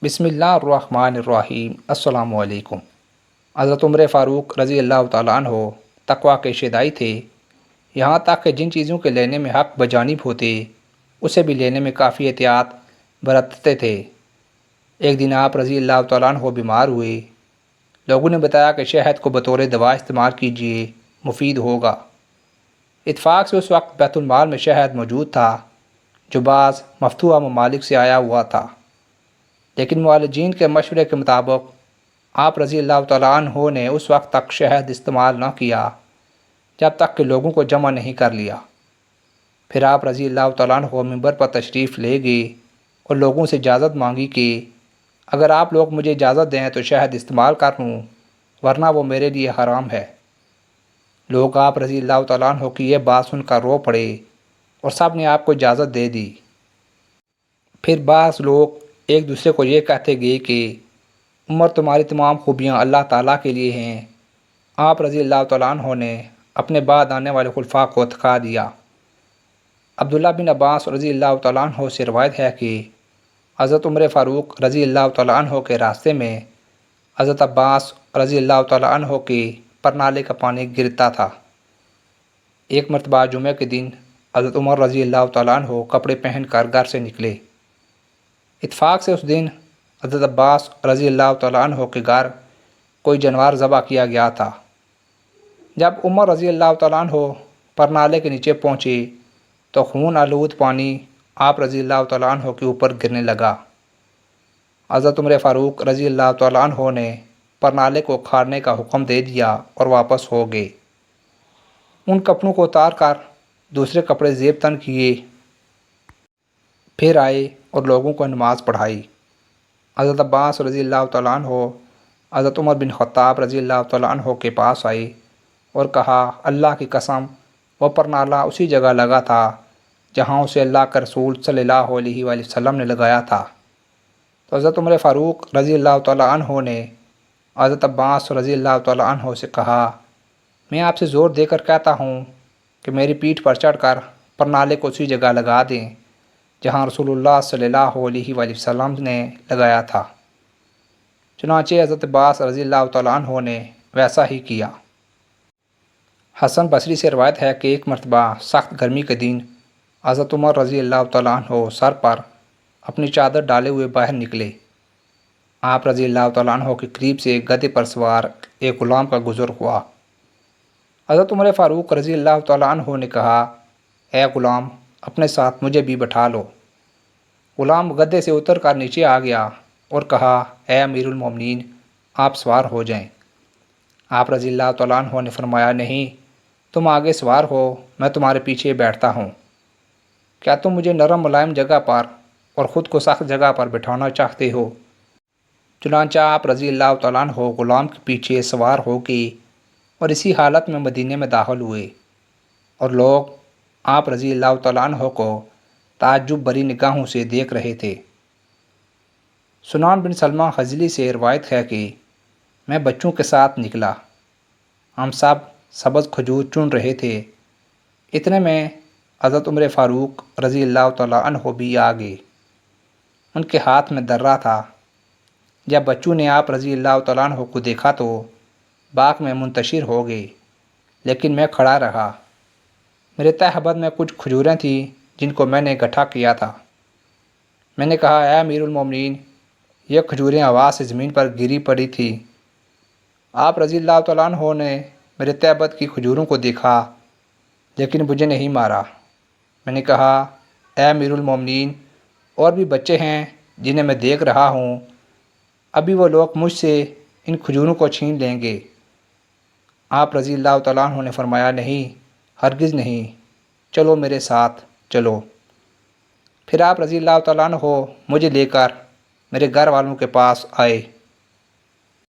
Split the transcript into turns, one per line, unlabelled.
بسم اللہ الرحمن الرحیم۔ السلام علیکم۔ حضرت عمر فاروق رضی اللہ تعالیٰ عنہ تقویٰ کے شیدائی تھے، یہاں تک کہ جن چیزوں کے لینے میں حق بجانب ہوتے اسے بھی لینے میں کافی احتیاط برتتے تھے۔ ایک دن آپ رضی اللہ تعالیٰ عنہ بیمار ہوئے۔ لوگوں نے بتایا کہ شہد کو بطور دوا استعمال کیجیے، مفید ہوگا۔ اتفاق سے اس وقت بیت المال میں شہد موجود تھا جو بعض مفتوحہ ممالک سے آیا ہوا تھا، لیکن معالجین کے مشورے کے مطابق آپ رضی اللہ تعالیٰ عنہ نے اس وقت تک شہد استعمال نہ کیا جب تک کہ لوگوں کو جمع نہیں کر لیا۔ پھر آپ رضی اللہ تعالیٰ عنہ منبر پر تشریف لے گئے اور لوگوں سے اجازت مانگی کہ اگر آپ لوگ مجھے اجازت دیں تو شہد استعمال کر لوں، ورنہ وہ میرے لیے حرام ہے۔ لوگ آپ رضی اللہ تعالیٰ عنہ کی یہ بات سن کر رو پڑے اور سب نے آپ کو اجازت دے دی۔ پھر بعض لوگ ایک دوسرے کو یہ کہتے گئے کہ عمر تمہاری تمام خوبیاں اللہ تعالیٰ کے لیے ہیں۔ آپ رضی اللہ تعالیٰ عنہ نے اپنے بعد آنے والے خلفاء کو تھکا دیا۔ عبداللہ بن عباس رضی اللہ تعالیٰ عنہ سے روایت ہے کہ حضرت عمر فاروق رضی اللہ تعالیٰ عنہ کے راستے میں حضرت عباس رضی اللہ تعالیٰ عنہ کے پرنالے کا پانی گرتا تھا۔ ایک مرتبہ جمعہ کے دن حضرت عمر رضی اللہ تعالیٰ عنہ کپڑے پہن کر گھر سے نکلے۔ اتفاق سے اس دن حضرت عباس رضی اللہ تعالیٰ عنہ کے گھر کوئی جانور ذبح کیا گیا تھا۔ جب عمر رضی اللہ تعالیٰ عنہ پرنالے کے نیچے پہنچے تو خون آلود پانی آپ رضی اللہ تعالیٰ عنہ کے اوپر گرنے لگا۔ حضرت عمر فاروق رضی اللہ تعالیٰ عنہ نے پرنالے کو کھارنے کا حکم دے دیا اور واپس ہو گئے۔ ان کپڑوں کو اتار کر دوسرے کپڑے زیب تن کیے، پھر آئے اور لوگوں کو نماز پڑھائی۔ حضرت عباس رضی اللہ تعالیٰ عنہ حضرت عمر بن خطاب رضی اللہ تعالیٰ عنہ کے پاس آئے اور کہا، اللہ کی قسم وہ پرنالہ اسی جگہ لگا تھا جہاں اسے اللہ کے رسول صلی اللہ علیہ وآلہ وسلم نے لگایا تھا۔ تو حضرت عمر فاروق رضی اللہ تعالیٰ عنہ نے حضرت عباس رضی اللہ تعالیٰ عنہ سے کہا، میں آپ سے زور دے کر کہتا ہوں کہ میری پیٹھ پر چڑھ کر پرنالے کو اسی جگہ لگا دیں جہاں رسول اللہ صلی اللہ علیہ وآلہ وسلم نے لگایا تھا۔ چنانچہ حضرت عباس رضی اللہ تعالیٰ عنہ نے ویسا ہی کیا۔ حسن بصری سے روایت ہے کہ ایک مرتبہ سخت گرمی کے دن حضرت عمر رضی اللہ تعالیٰ عنہ سر پر اپنی چادر ڈالے ہوئے باہر نکلے۔ آپ رضی اللہ تعالیٰ عنہ کے قریب سے گدھے پر سوار ایک غلام کا گزر ہوا۔ حضرت عمر فاروق رضی اللہ تعالیٰ عنہ نے کہا، اے غلام، اپنے ساتھ مجھے بھی بٹھا لو۔ غلام گدھے سے اتر کر نیچے آ گیا اور کہا، اے امیر المومنین، آپ سوار ہو جائیں۔ آپ رضی اللہ تعالیٰ عنہ نے فرمایا، نہیں، تم آگے سوار ہو، میں تمہارے پیچھے بیٹھتا ہوں۔ کیا تم مجھے نرم ملائم جگہ پر اور خود کو سخت جگہ پر بٹھانا چاہتے ہو؟ چنانچہ آپ رضی اللہ تعالیٰ عنہ غلام کے پیچھے سوار ہو گئے اور اسی حالت میں مدینے میں داخل ہوئے، اور لوگ آپ رضی اللہ تعالیٰ عنہ کو تعجب بری نگاہوں سے دیکھ رہے تھے۔ سنان بن سلمہ خزلی سے روایت ہے کہ میں بچوں کے ساتھ نکلا، ہم سب سبز کھجور چن رہے تھے، اتنے میں حضرت عمر فاروق رضی اللہ تعالیٰ عنہ بھی آ گئے۔ ان کے ہاتھ میں درہ تھا۔ جب بچوں نے آپ رضی اللہ تعالیٰ عنہ کو دیکھا تو باغ میں منتشر ہو گئے، لیکن میں کھڑا رہا۔ میرے تہبند میں کچھ کھجوریں تھیں جن کو میں نے اکٹھا کیا تھا۔ میں نے کہا، اے امیر المومنین، یہ کھجوریں ہوا سے زمین پر گری پڑی تھیں۔ آپ رضی اللہ تعالیٰ عنہ نے میرے تہبند کی کھجوروں کو دیکھا لیکن مجھے نہیں مارا۔ میں نے کہا، اے امیر المومنین، اور بھی بچے ہیں جنہیں میں دیکھ رہا ہوں، ابھی وہ لوگ مجھ سے ان کھجوروں کو چھین لیں گے۔ آپ رضی اللہ تعالیٰ عنہ نے فرمایا، نہیں، ہرگز نہیں، چلو میرے ساتھ چلو۔ پھر آپ رضی اللہ تعالیٰ عنہ مجھے لے کر میرے گھر والوں کے پاس آئے۔